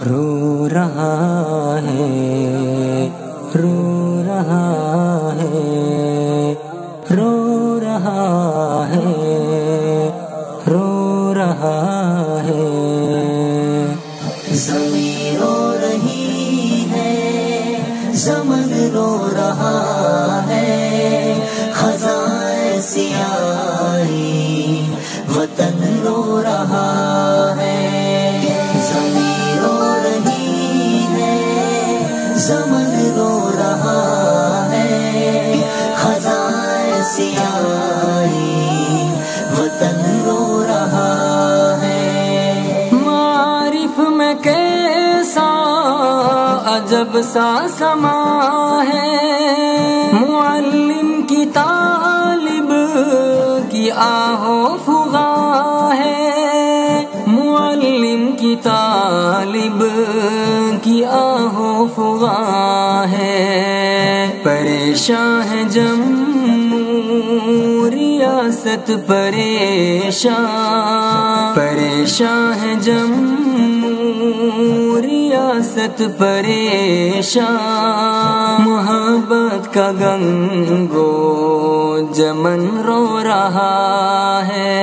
رو رہا ہے، رو رہا ہے، رو رہا ہے، رو رہا ہے۔ زمین رو رہی ہے، زمن رو رہا ہے، خزاں سیاہی وطن رو رہا ہے۔ زمین رو رہی ہے، زمن رو رہا ہے، خزاں سیاہی وطن رو رہا ہے۔ معارف میں کیسا عجب سا سما ہے، معلم کی طالب کی آہ و فغاں ہے، معلم کی طالب کی آہ و فغاں ہے۔ پریشاں ہے جموں ریاست پریشاں، پریشاں ہے جموں ریاست پریشاں، محبت کا گنگو جمن رو رہا ہے۔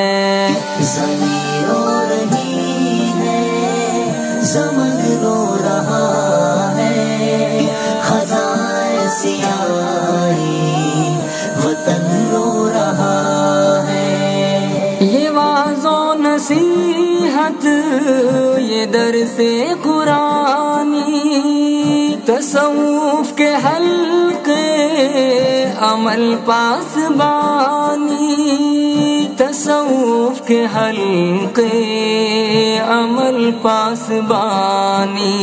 زمین رو رہی ہے، زمن رو رہا ہے، خزاں سیاہی وطن رو رہا ہے۔ یہ واعظ و نصیحت، یہ درس قرآنی، تصوف کے حلقے عمل پاسبانی، تصوف کے حلقے عمل پاسبانی،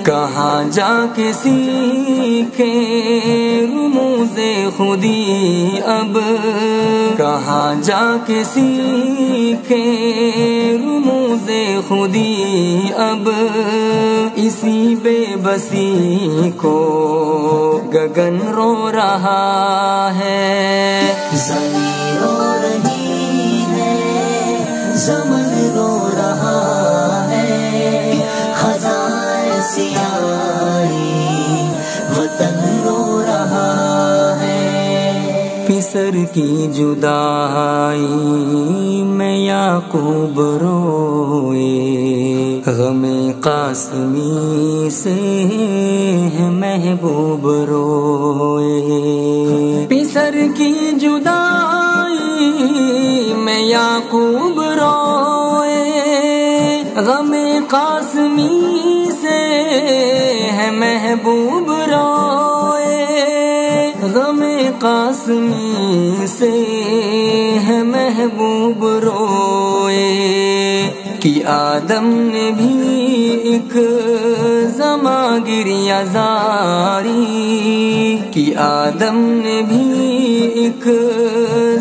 کہاں جا کے سیکھیں رموز خودی اب، کہاں جا کے سیکھیں رموز خودی اب، اسی بے بسی کو گگن رو رہا ہے۔ زمین رو رہی ہے، زمن رو رہا ہے، خزاں سیاہی وطن رو رہا ہے۔ پسر کی جدائی میں یعقوب روئے، غم قاسمی سے ہے محبوب روئے۔ پسر کی جدائی میں یعقوب روئے، غم قاسمی سے ہے محبوب روئے، غم قاسمی سے ہے محبوب روئے۔ کہ آدم نے بھی ایک زماں گریہ زاری، کہ آدم نے بھی ایک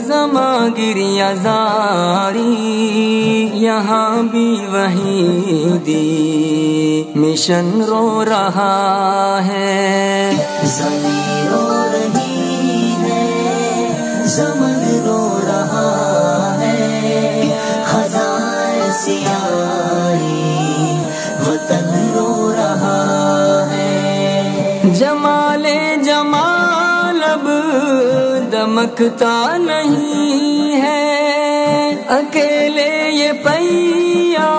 زماں گریہ زاری، یہاں بھی وحیدی مشن رو رہا ہے۔ زمین رو رہی ہے، زمن رو رہا ہے، خزاں سیاہی وطن رو رہا ہے۔ جمال جمال اب دمکتا نہیں ہے، اکیلے یہ پہیا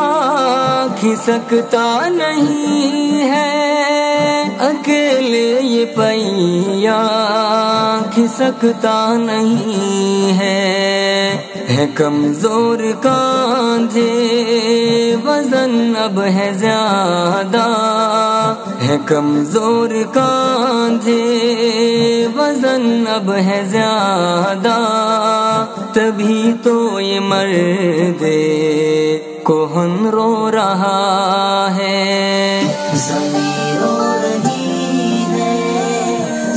کھسکتا نہیں ہے، اکیلے یہ پہیا کھسکتا نہیں ہے کمزور کاندھے وزن اب ہے زیادہ، ہے کمزور کاندھے وزن اب ہے زیادہ، تبھی تو یہ مرد کوہن رو رہا ہے۔ زمین رو رہی ہے،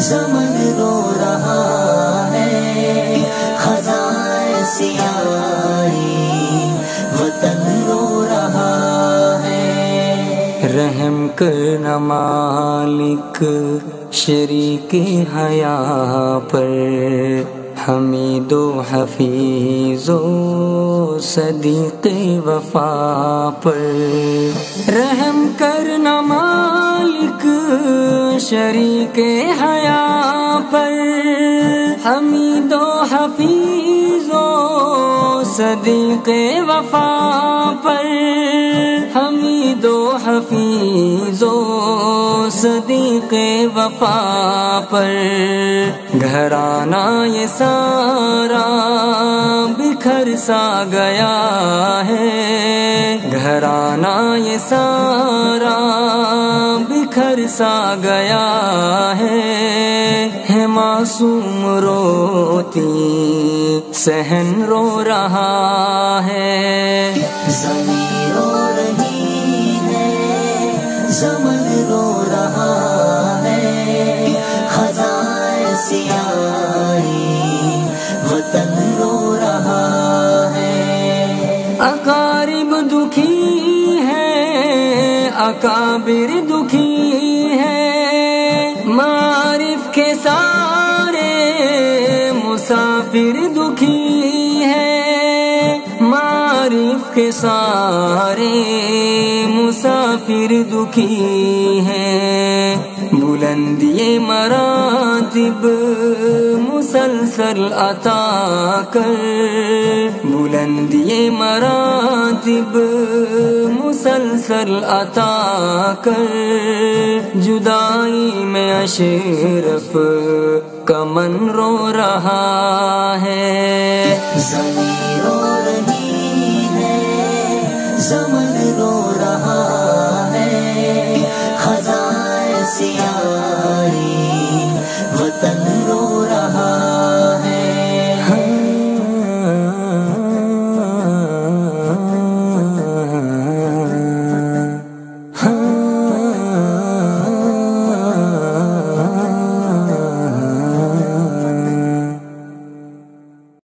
زمن رو رہا ہے، خزاں سیاہی وطن رو رہا ہے۔ رحم کرنا مالک شریک حیا پر، حمید و حفیظ و صدیق وفا پر۔ رحم کرنا مالک شریک حیا پر، حمید و حفیظ و صدیق وفا پر، حمید و حفیظ و صدیق وفا پر۔ گھرانہ یہ سارا بکھر سا گیا ہے، گھرانہ یہ سارا بکھر سا گیا ہے معصوم روتی صحن رو رہا ہے، زمین رو رہی ہے، زمن رو رہا ہے، خزائن سیاہی وطن رو رہا ہے۔ اقارب دکھی ہے، اکابر دکھی ہے، معارف کے سارے مسافر دکھی ہے، معارف کے سارے مسافر دکھی ہیں۔ بلندی مراتب مسلسل عطا کر، بلندی مراتب مسلسل عطا کر، جدائی میں اشرف کا من رو رہا ہے، زمین رو